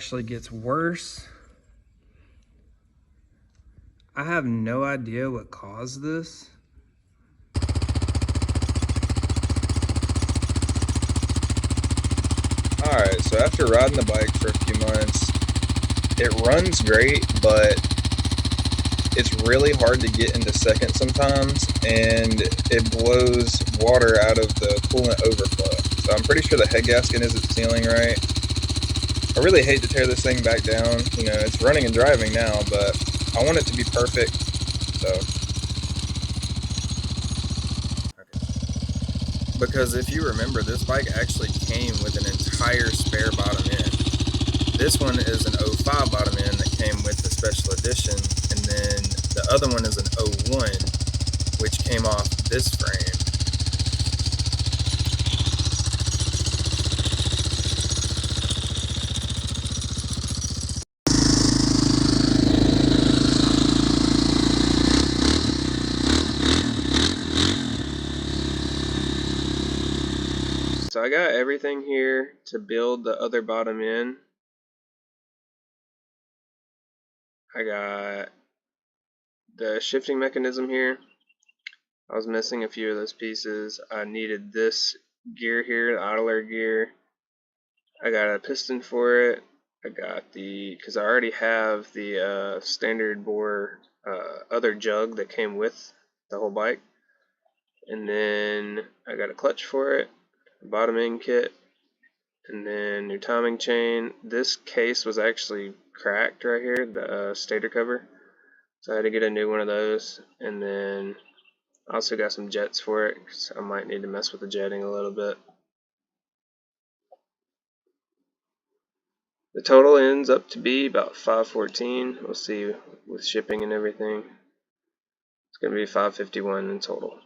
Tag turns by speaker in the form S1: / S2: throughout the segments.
S1: actually gets worse. I have no idea what caused this.
S2: Alright, so after riding the bike for a few months, it runs great, but it's really hard to get into second sometimes, and it blows water out of the coolant overflow. So I'm pretty sure the head gasket isn't sealing right. I really hate to tear this thing back down. You know, it's running and driving now, but I want it to be perfect. So, because if you remember, this bike actually came with an entire spare bottom end. This one is an 05 bottom end that came with the special edition, and then the other one is an 01, which came off this frame. So I got everything here to build the other bottom end. I got the shifting mechanism here. I was missing a few of those pieces. I needed this gear here, the idler gear. I got a piston for it. I got because I already have the standard bore other jug that came with the whole bike. And then I got a clutch for it, a bottom end kit, and then new timing chain. This case was actually cracked right here, the stator cover. So I had to get a new one of those. And then I also got some jets for it, because I might need to mess with the jetting a little bit. The total ends up to be about 514. We'll see with shipping and everything. It's going to be 551 in total.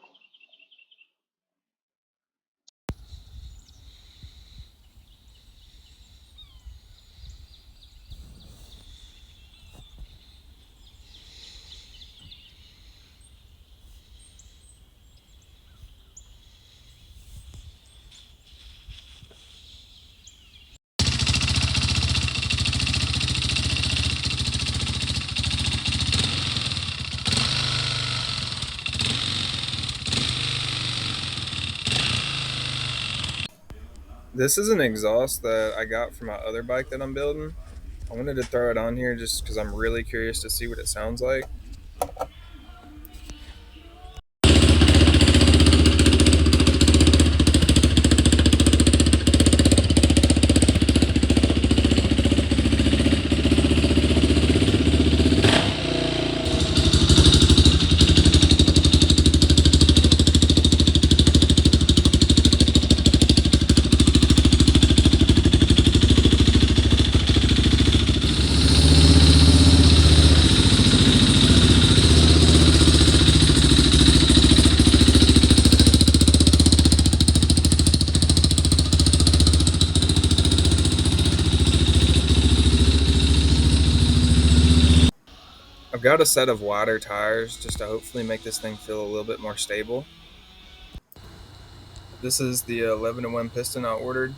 S2: This is an exhaust that I got from my other bike that I'm building. I wanted to throw it on here just because I'm really curious to see what it sounds like. I've got a set of wider tires just to hopefully make this thing feel a little bit more stable. This is the 11-to-1 piston I ordered.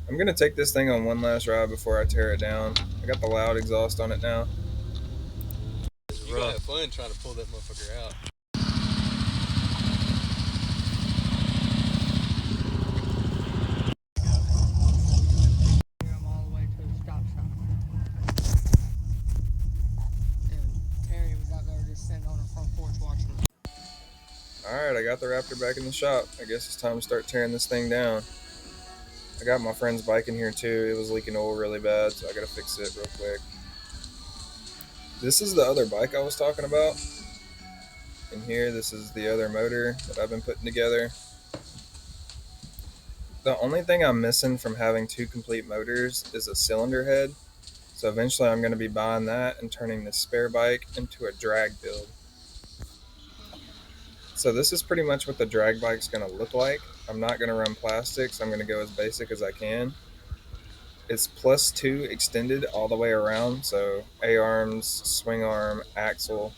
S2: I'm going to take this thing on one last ride before I tear it down. I got the loud exhaust on it now.
S3: You gotta have fun trying to pull that motherfucker out.
S2: Alright, I got the Raptor back in the shop. I guess it's time to start tearing this thing down. I got my friend's bike in here too. It was leaking oil really bad, so I gotta fix it real quick. This is the other bike I was talking about. In here, this is the other motor that I've been putting together. The only thing I'm missing from having two complete motors is a cylinder head. So eventually I'm going to be buying that and turning this spare bike into a drag build. So this is pretty much what the drag bike's going to look like. I'm not going to run plastics. I'm going to go as basic as I can. It's +2 extended all the way around. So A-arms, swing arm, axle.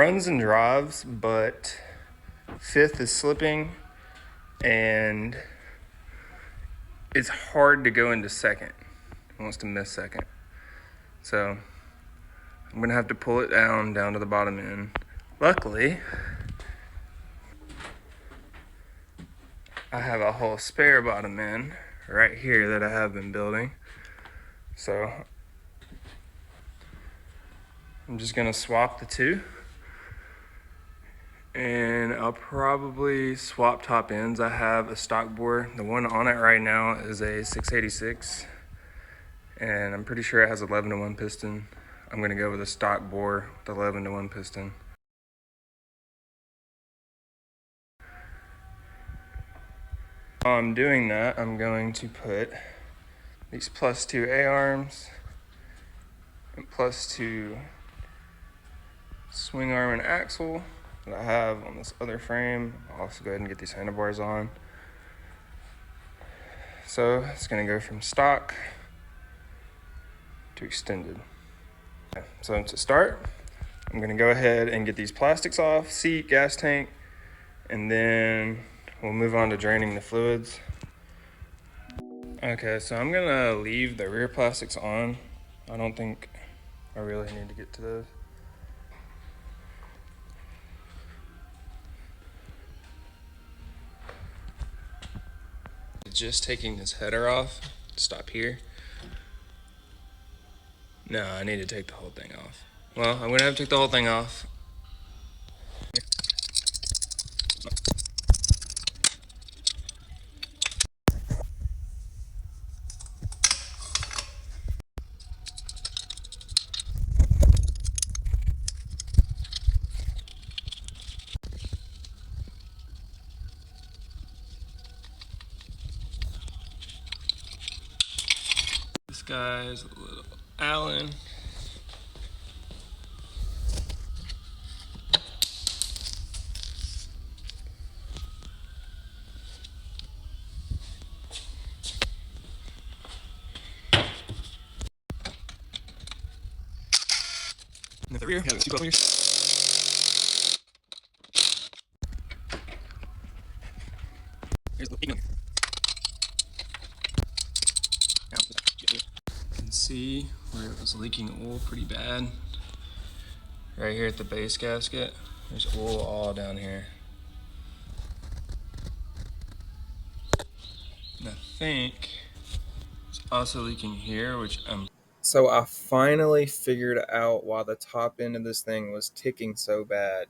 S1: runs and drives, but fifth is slipping, and it's hard to go into second. It wants to miss second. So I'm gonna have to pull it down to the bottom end. Luckily, I have a whole spare bottom end right here that I have been building. So I'm just gonna swap the two, and I'll probably swap top ends. I have a stock bore. The one on it right now is a 686, and I'm pretty sure it has 11-to-1 piston. I'm gonna go with a stock bore with 11-to-1 piston. While I'm doing that, I'm going to put these +2 A-arms and +2 swing arm and axle that I have on this other frame. I'll also go ahead and get these handlebars on. So it's gonna go from stock to extended. Okay, so to start, I'm gonna go ahead and get these plastics off, seat, gas tank, and then we'll move on to draining the fluids. Okay, so I'm gonna leave the rear plastics on. I don't think I really need to get to those. Just taking this header off, stop here. No, I need to take the whole thing off. Well, I'm gonna have to take the whole thing off. This guy's a little Allen. And the rear has 2 couplers. Here's the You can see where it was leaking oil pretty bad. Right here at the base gasket, there's oil all down here. And I think it's also leaking here, which So I finally figured out why the top end of this thing was ticking so bad.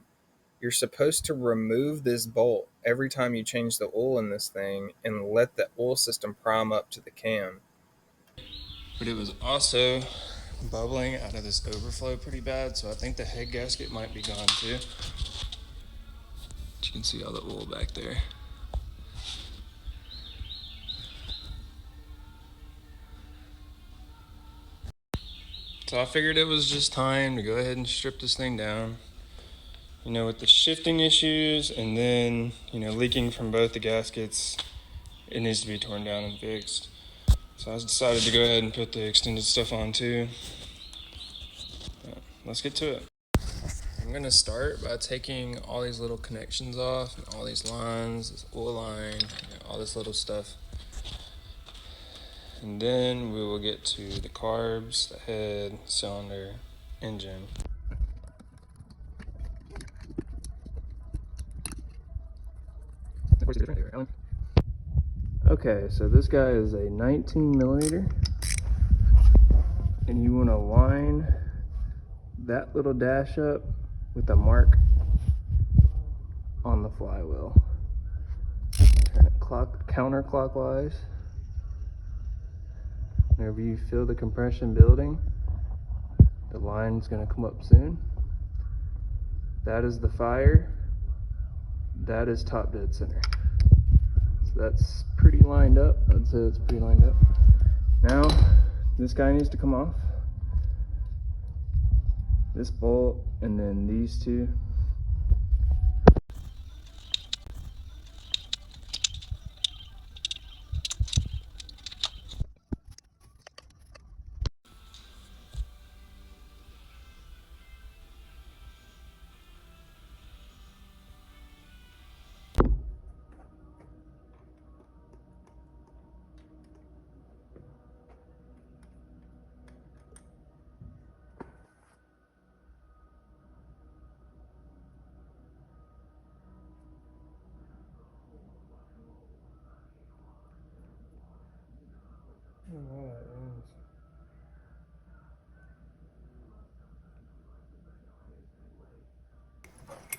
S1: You're supposed to remove this bolt every time you change the oil in this thing and let the oil system prime up to the cam. But it was also bubbling out of this overflow pretty bad, so I think the head gasket might be gone too. You can see all the oil back there. So I figured it was just time to go ahead and strip this thing down. You know, with the shifting issues and then, leaking from both the gaskets, it needs to be torn down and fixed. So I decided to go ahead and put the extended stuff on too. Let's get to it. I'm gonna start by taking all these little connections off, and all these lines, this oil line, all this little stuff. And then we will get to the carbs, the head, cylinder, engine. Okay, so this guy is a 19 millimeter, and you want to line that little dash up with a mark on the flywheel. Turn it counterclockwise. Whenever you feel the compression building, the line's going to come up soon. That is the fire. That is top dead center. So that's pretty lined up. I'd say it's pretty lined up. Now, this guy needs to come off. This bolt, and then these two.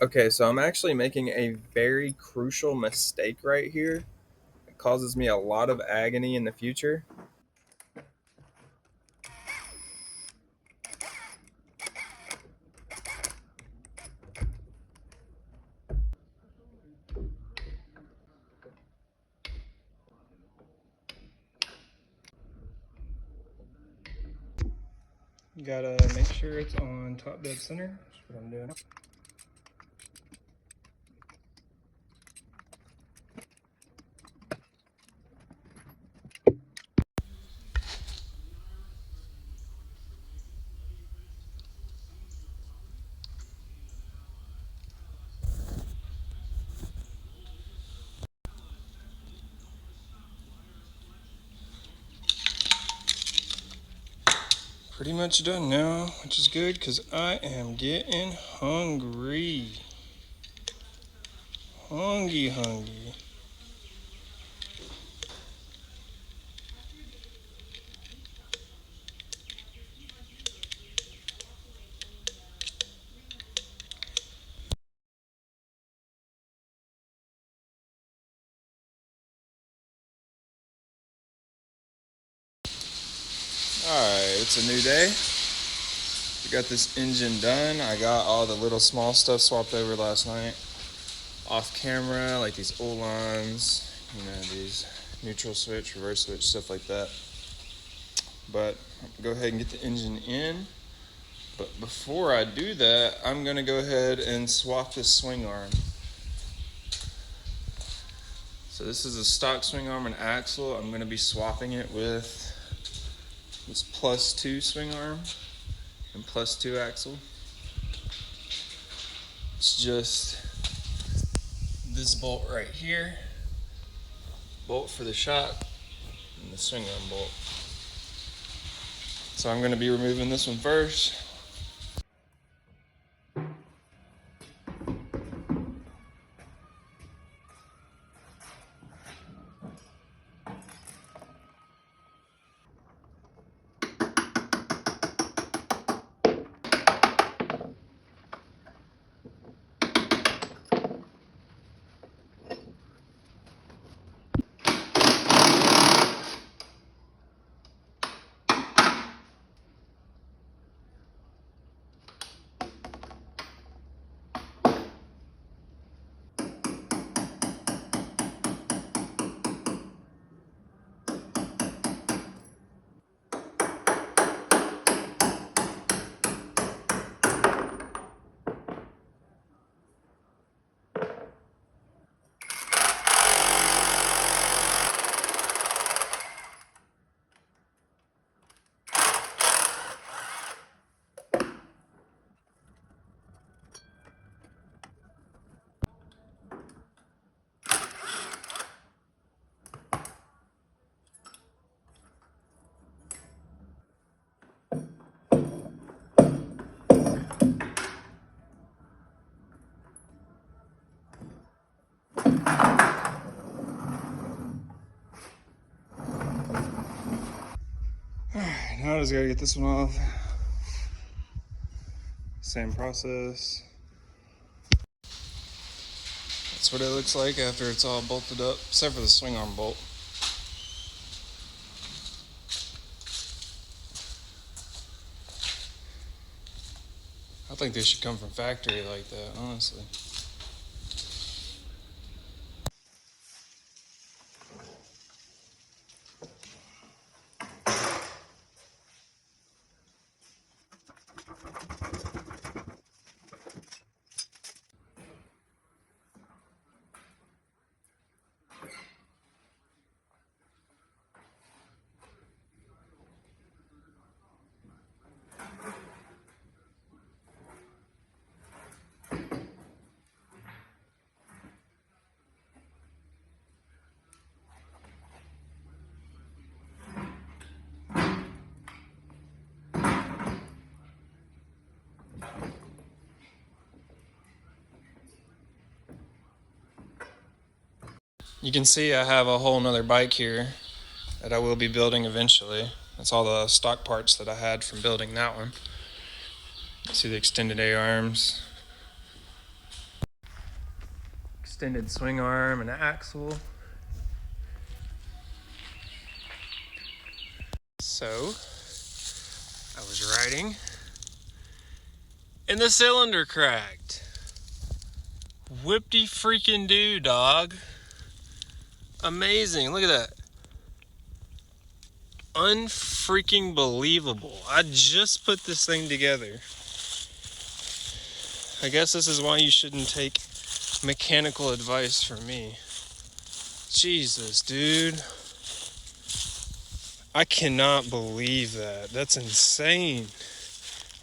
S1: Okay, so I'm actually making a very crucial mistake right here. It causes me a lot of agony in the future. You gotta make sure it's on top dead center. That's what I'm doing. Pretty much done now, which is good because I am getting hungry. Hungry. Alright, it's a new day. We got this engine done. I got all the little small stuff swapped over last night. Off camera, like these Olans, these neutral switch, reverse switch, stuff like that. But go ahead and get the engine in. But before I do that, I'm gonna go ahead and swap this swing arm. So this is a stock swing arm and axle. I'm gonna be swapping it with this +2 swing arm and +2 axle. It's just this bolt right here, bolt for the shock, and the swing arm bolt. So I'm gonna be removing this one first. Alright, now I just gotta get this one off. Same process. That's what it looks like after it's all bolted up, except for the swing arm bolt. I think they should come from factory like that, honestly. You can see I have a whole nother bike here. that I will be building eventually. That's all the stock parts that I had from building that one. See the extended A-arms, extended swing arm and axle. So, I was riding and the cylinder cracked. Whipty freaking do, dog. Amazing, look at that. Unfreaking believable. I just put this thing together. I guess this is why you shouldn't take mechanical advice from me. Jesus, dude. I cannot believe that. That's insane.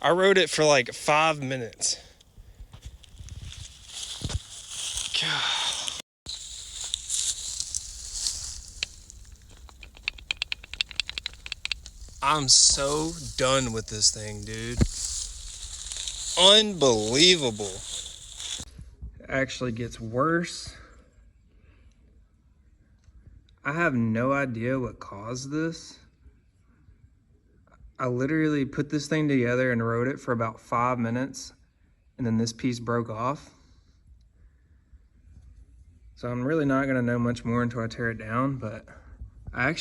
S1: I rode it for like 5 minutes. God. I'm so done with this thing, dude. Unbelievable. It actually gets worse. I have no idea what caused this. I literally put this thing together and rode it for about 5 minutes, and then this piece broke off. So I'm really not gonna know much more until I tear it down, but I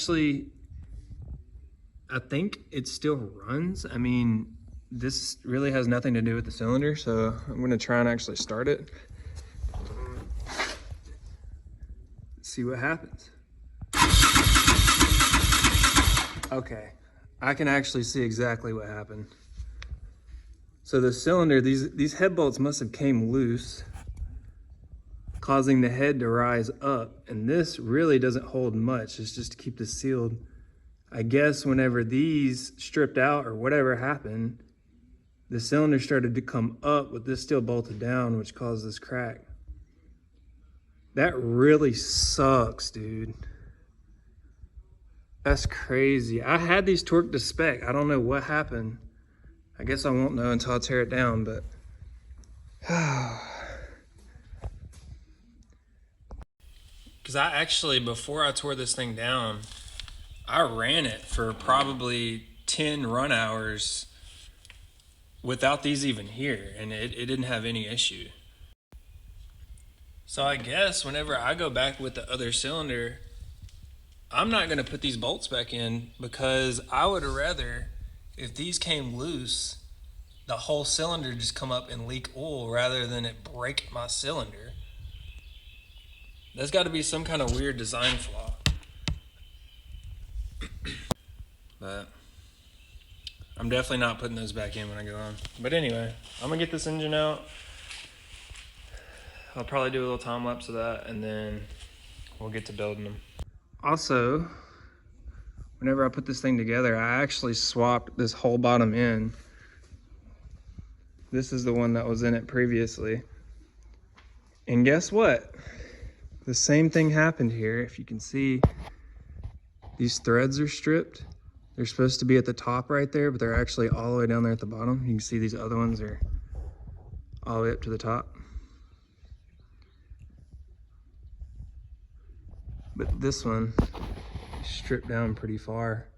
S1: think it still runs. I mean, this really has nothing to do with the cylinder, so I'm gonna try and actually start it. See what happens. Okay, I can actually see exactly what happened. So the cylinder, these head bolts must have came loose, causing the head to rise up, and this really doesn't hold much. It's just to keep this sealed. I guess whenever these stripped out or whatever happened, the cylinder started to come up with this still bolted down, which caused this crack. That really sucks, dude. That's crazy. I had these torqued to spec. I don't know what happened. I guess I won't know until I tear it down, but because I actually, before I tore this thing down, I ran it for probably 10 run hours without these even here, and it didn't have any issue. So I guess whenever I go back with the other cylinder, I'm not going to put these bolts back in, because I would rather, if these came loose, the whole cylinder just come up and leak oil rather than it break my cylinder. There's got to be some kind of weird design flaw. But I'm definitely not putting those back in when I go on. But anyway, I'm gonna get this engine out. I'll probably do a little time lapse of that, and then we'll get to building them. Also, whenever I put this thing together, I actually swapped this whole bottom end. This is the one that was in it previously. And guess what? The same thing happened here. If you can see, these threads are stripped. They're supposed to be at the top right there, but they're actually all the way down there at the bottom. You can see these other ones are all the way up to the top. But this one is stripped down pretty far.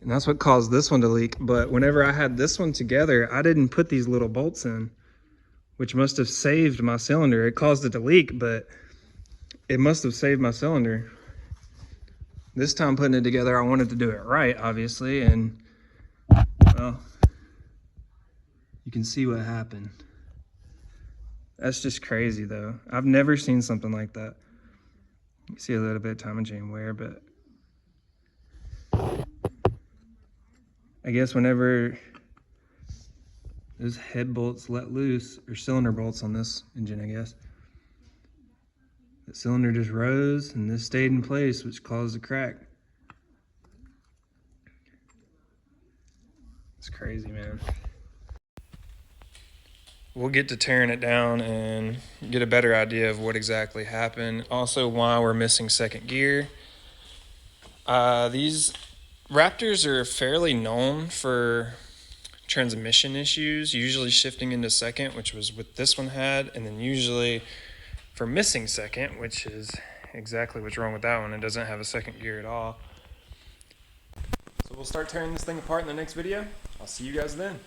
S1: And that's what caused this one to leak. But whenever I had this one together, I didn't put these little bolts in, which must have saved my cylinder. It caused it to leak, but it must have saved my cylinder. This time putting it together, I wanted to do it right, obviously, and well, you can see what happened. That's just crazy though. I've never seen something like that. You can see a little bit of timing chain wear, but I guess whenever those head bolts let loose, or cylinder bolts on this engine, I guess, the cylinder just rose and this stayed in place, which caused a crack. It's crazy, man. We'll get to tearing it down and get a better idea of what exactly happened. Also, why we're missing second gear. These Raptors are fairly known for transmission issues, usually shifting into second, which was what this one had, and then usually for missing second, which is exactly what's wrong with that one. It doesn't have a second gear at all. So we'll start tearing this thing apart in the next video. I'll see you guys then.